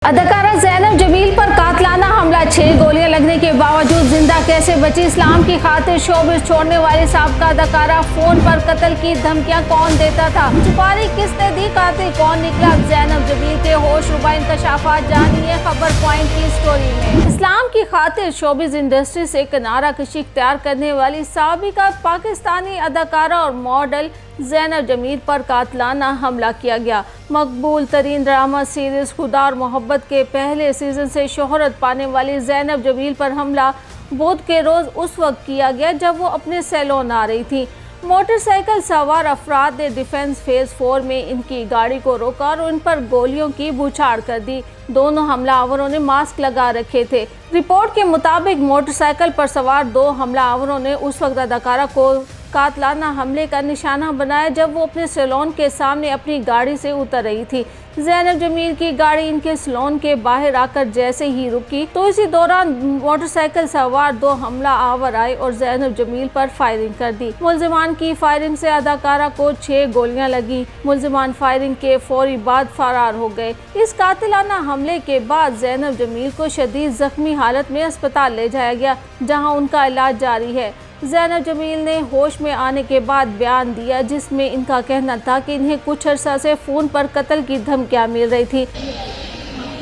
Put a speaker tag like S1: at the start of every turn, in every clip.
S1: अदाकारा ज़ैनब जमील पर कातलाना हमला, 6 गोलियां लगने के बावजूद जिंदा कैसे बची? इस्लाम की खातिर शोबिस छोड़ने वाली साबका अदाकारा, फोन पर कत्ल की धमकियां कौन देता था? छुपारी किसने दी? कातिल कौन निकला? ज़ैनब जमील के होश रुबा इंकशाफात जानिए खबर पॉइंट की स्टोरी में। इस्लाम की खातिर शोबिस इंडस्ट्री से किनारा कशी इख्तियार करने वाली साबिका पाकिस्तानी अदाकारा और मॉडल ज़ैनब जमील पर कातलाना हमला किया गया। मकबूल तरीन ड्रामा सीरीज खुदा और मोहब्बत के पहले सीजन से शोहरत पाने वाली ज़ैनब जमील पर हमला बुध के रोज़ उस वक्त किया गया जब वो अपने सैलून आ रही थी। मोटरसाइकिल सवार अफराद ने डिफेंस फेज 4 में इनकी गाड़ी को रोका और उन पर गोलियों की बौछार कर दी। दोनों हमलावरों ने मास्क लगा रखे थे। रिपोर्ट के मुताबिक मोटरसाइकिल पर सवार 2 हमलावरों ने उस वक्त अदाकारा को कातलाना हमले का निशाना बनाया जब वो अपने सैलून के सामने अपनी गाड़ी से उतर रही थी। ज़ैनब जमील की गाड़ी इनके सैलून के बाहर आकर जैसे ही रुकी तो इसी दौरान मोटरसाइकिल सवार 2 हमला आवर आए और ज़ैनब जमील पर फायरिंग कर दी। मुल्जिमान की फायरिंग से अदाकारा को 6 गोलियां लगी। मुल्जिमान फायरिंग के फौरी बाद फरार हो गए। इस कातिलाना हमले के बाद ज़ैनब जमील को शदीद जख्मी हालत में अस्पताल ले जाया गया, जहां उनका इलाज जारी है। ज़ैनब जमील ने होश में आने के बाद बयान दिया जिसमें इनका कहना था कि इन्हें कुछ अर्सा से फ़ोन पर कत्ल की धमकियां मिल रही थी।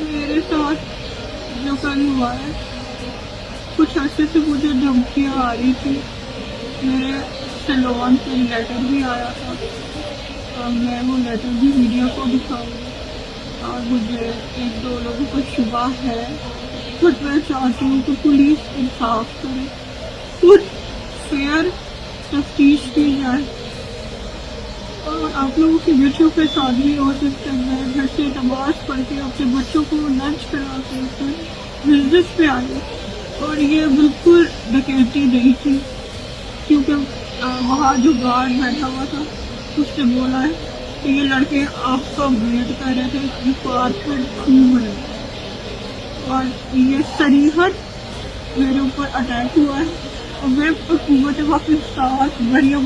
S2: मेरे साथ जो कल हुआ है, कुछ अर्से से मुझे धमकियां आ रही थी। मेरे सैलून से लेटर भी आया था और मैं वो लेटर भी मीडिया को दिखाऊंगी और मुझे 1-2 लोगों को शुबा है। बट मैं चाहती हूँ कि पुलिस इंसाफ करे, कुछ फेयर तफ्तीश की जाए और आप लोगों के बच्चों के साथ भी हो सकता है। मैं घर से नमाज पढ़ के अपने बच्चों को लंच करा के बिजनेस पे आई और ये बिल्कुल डकैती नहीं थी, क्योंकि वहाँ जो गार्ड बैठा हुआ था उसने बोला है कि ये लड़के आपका वेट कर रहे थे कि कारपेट खूब है और ये सरीहद मेरे ऊपर अटैक हुआ है। और मैं हुकूमत पाकिस्तान मरियम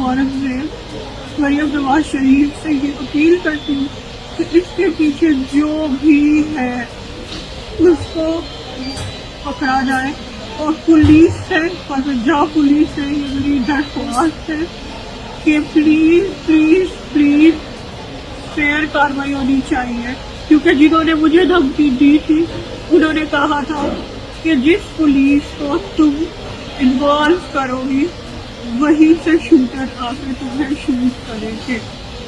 S2: नवाज शरीफ से ये अपील करती हूँ कि इसके पीछे जो भी है उसको पकड़ा जाए और पुलिस से और पंजाब पुलिस से ये मेरी दरख्वास्त है कि प्लीज प्लीज प्लीज फेयर कार्रवाई होनी चाहिए, क्योंकि जिन्होंने मुझे धमकी दी थी उन्होंने कहा था कि जिस पुलिस को तुम इन्वॉल्व करोगी वहीं से शूटर आकर तुम्हें शूट करेंगे।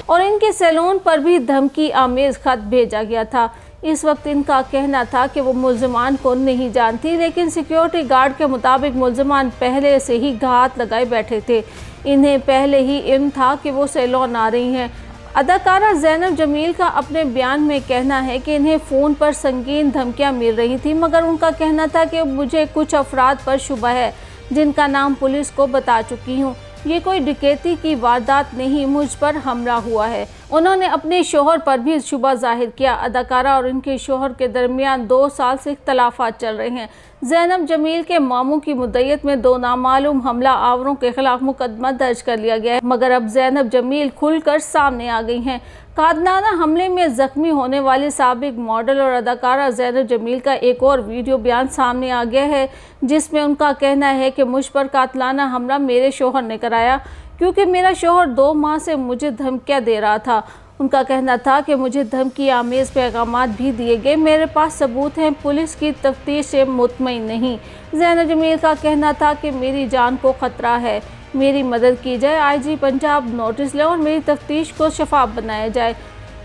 S1: और इनके सैलून पर भी धमकी आमेज खत भेजा गया था। इस वक्त इनका कहना था कि वो मुल्जिमान को नहीं जानती, लेकिन सिक्योरिटी गार्ड के मुताबिक मुल्जिमान पहले से ही घात लगाए बैठे थे। इन्हें पहले ही इल्म था कि वो सैलून आ रही हैं। अदाकारा ज़ैनब जमील का अपने बयान में कहना है कि इन्हें फ़ोन पर संगीन धमकियां मिल रही थी, मगर उनका कहना था कि मुझे कुछ अफराद पर शुबा है जिनका नाम पुलिस को बता चुकी हूँ। ये कोई डकैती की वारदात नहीं, मुझ पर हमला हुआ है। उन्होंने अपने शोहर पर भी शुबा जाहिर किया। अदाकारा और इनके शोहर के दरमियान 2 साल से इख्तलाफात चल रहे हैं। ज़ैनब जमील के मामू की मुद्दत में 2 नामालूम हमला आवरों के खिलाफ मुकदमा दर्ज कर लिया गया है, मगर अब ज़ैनब जमील खुलकर सामने आ गई हैं। कातलाना हमले में जख्मी होने वाली साबिक मॉडल और अदाकारा ज़ैनब जमील का एक और वीडियो बयान सामने आ गया है, जिसमें उनका कहना है कि मुझ पर कातलाना हमला मेरे शोहर ने कराया, क्योंकि मेरा शोहर 2 माह से मुझे धमकियां दे रहा था। उनका कहना था कि मुझे धमकी आमेज पैगामात भी दिए गए, मेरे पास सबूत हैं, पुलिस की तफ्तीश से मुतमईन नहीं। ज़ैनब जमील का कहना था कि मेरी जान को ख़तरा है, मेरी मदद की जाए, IG पंजाब नोटिस ले और मेरी तफ्तीश को शफाफ बनाया जाए।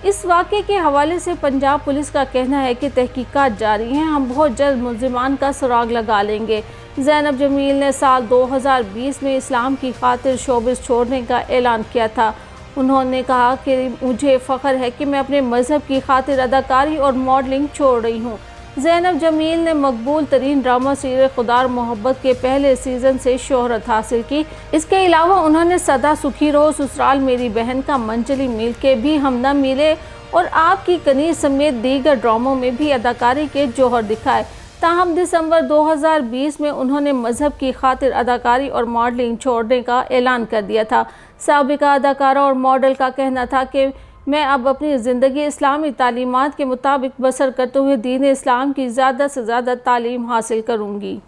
S1: इस वाक़े के हवाले से पंजाब पुलिस का कहना है कि तहकीकात जारी हैं, हम बहुत जल्द मुल्जिमान का सुराग लगा लेंगे। ज़ैनब जमील ने साल 2020 में इस्लाम की खातिर शोबिस छोड़ने का ऐलान किया था। उन्होंने कहा कि मुझे फ़ख्र है कि मैं अपने मज़हब की खातिर अदाकारी और मॉडलिंग छोड़ रही हूँ। ज़ैनब जमील ने मकबूल तरीन ड्रामा सीरीज खुदा और मोहब्बत के पहले सीज़न से शोहरत हासिल की। इसके अलावा उन्होंने सदा सुखी रहो, ससुराल मेरी बहन का मंचली मिल के भी हम न मिले और आपकी कनीज समेत दीगर ड्रामों में भी अदाकारी के जौहर दिखाए। ताहम दिसंबर 2020 में उन्होंने मज़हब की खातिर अदाकारी और मॉडलिंग छोड़ने का ऐलान कर दिया था। साबिका अदाकारा और मॉडल का कहना था कि میں اب اپنی زندگی اسلامی تعلیمات کے مطابق بسر کرتے ہوئے دین اسلام کی زیادہ سے زیادہ تعلیم حاصل کروں گی۔